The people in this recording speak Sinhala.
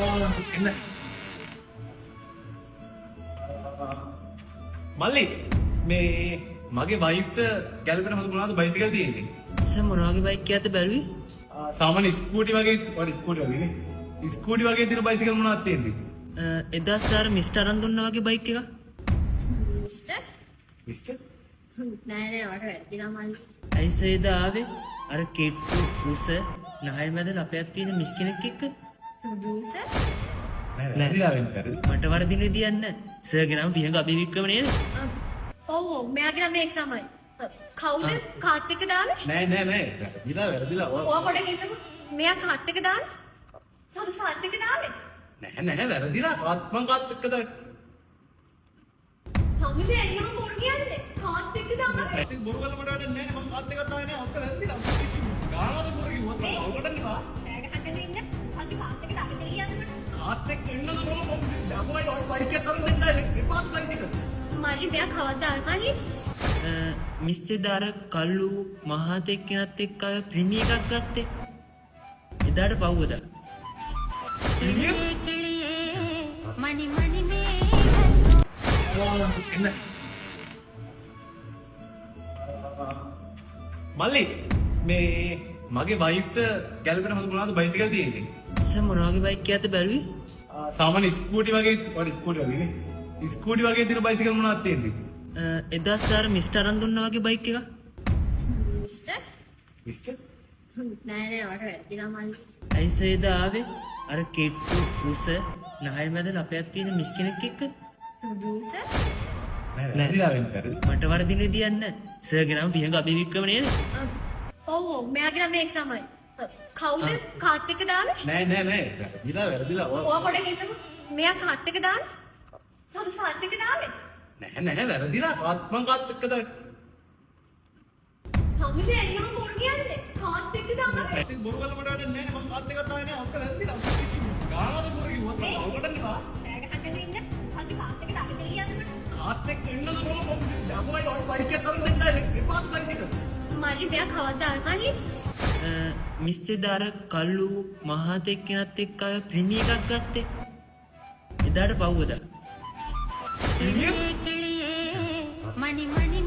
එන්න. මල්ලි මේ මගේ වයිෆ්ට ගැලපෙන හොඳ මොනවද බයිසිකල් තියෙන්නේ? සර් මොනවාගේ බයික් එකක්ද බැලුවේ? සාමාන්‍ය ස්කූටි වගේ ස්කූටි වගේ නේ. ස්කූටි වගේ තියෙන බයිසිකල් මොනවද තියෙන්නේ? එදා සර් මිස්ටර් අරන් දුන්නා වගේ බයික් එකක්. මිස්ටර්? මිස්ටර් නෑ නෑ මට වැරදිලා මල්ලි. ඇයි සර් එදා ආවේ? අර කෙට්ටු උස නහය මැද ලපයක් තියෙන මිස් කෙනෙක් එක්ක. සුදුස? නෑ වැරදිලා වෙන්නේ වැරදි. මට වරදින විදියක් නැහැ. සර්ගේ නම විහඟ අබිවික්‍රම නේද? ඔව් මෙයාගේ නම ඒක තමයි. කවුද කාත් එක්ක දාන්නේ? නෑ වැරදිලා. ඔයා පොඩ්ඩක් ඉන්නකෝ. මෙයා කාත් එක්ක දාන්නේ? තවද කාත් එක්ක දාන්නේ? නෑ වැරදිලා. මං කාත් එක්ක දාන්නේ. සමුසේ අයියෝ බොරු කියන්නේ. කාත් එක්ක දාන්නේ. ඉතින් බොරු වල මට වැඩක් නෑ නේ. මං කාත් එකක් දාන්නේ නෑ. අක්ක වැරදිලා. ගානවද බොරු කිව්වොත් මම අවුටන්නේ වා. ඈ ගහන්න ඉන්න. කවුද කාත් එක්ක දාන්නේ කියන්නේ? කාත් එක්ක එන්නද බෝ මම යමුයි ඔය බයික් එක කරන් දෙන්නයි. එපාද බයිසිකල්. මල්ලි මෙයා කවද්ද ආවේ මල්ලි? මිස් එදා අර කල්ලු මහතෙක් කෙනත් එක්ක ආව ප්‍රීමිය එකක් ගත්තේ. එදාට පව්වදා. මණි මණි මේ එන්න. මල්ලි මේ මගේ වයිෆ්ට ගැලපෙන හොඳ මොනවද බයිසිකල් තියෙන්නේ? සර් මොනවාගේ බයික් එකක්ද බැලුවේ? සාමාන්‍ය ස්කූටි වගේ ස්කූටි වගේ නේ. ස්කූටි වගේ තියෙන බයිසිකල් මොනවද තියෙන්නේ? එදා සර් මිස්ටර් අරන් දුන්නා වගේ බයික් එකක්. මිස්ටර්? මිස්ටර් නෑ නෑ මට වැරදිලා මල්ලි. ඇයි සර් එදා ආවේ? අර කෙට්ටු උස නහය මැද ලපයක් තියෙන මිස් කෙනෙක් එක්ක. සුදුස? නෑ වැරදිලා වෙන්නේ වැරදි. මට වරදින විදියක් නැහැ. සර්ගේ නම විහඟ අබිවික්‍රම නේද? ඔව් මෙයාගේ නම ඒක තමයි. කවුද කාත් එක්ක දාන්නේ? නෑ වැරදිලා. ඔයා පොඩ්ඩක් ඉන්නකෝ. මෙයා කාත් එක්ක දාන්නේ? තවද කාත් එක්ක දාන්නේ? නෑ වැරදිලා. මං කාත් එක්ක දාන්නේ. සමුසේ අයියෝ බොරු කියන්නේ. කාත් එක්ක දාන්නේ. ඉතින් බොරු වල මට වැඩක් නෑ නේ. මං කාත් එකක් දාන්නේ නෑ. අක්ක වැරදිලා. ගානවද බොරු කිව්වොත් මම අවුටන්නේ වා. ඈ ගහන්න ඉන්න. කවුද කාත් එක්ක දාන්නේ කියන්නේ? කාත් එක්ක එන්නද බෝ මම යමුයි ඔය බයික් එක කරන් දෙන්නයි. එපාද බයිසිකල්. මල්ලි මෙයා කවද්ද ආවේ මල්ලි? මිස් එදා අර කල්ලු මහතෙක් කෙනත් එක්ක ආව ප්‍රීමිය එකක් ගත්තේ. එදාට පව්වදා. මණි මණි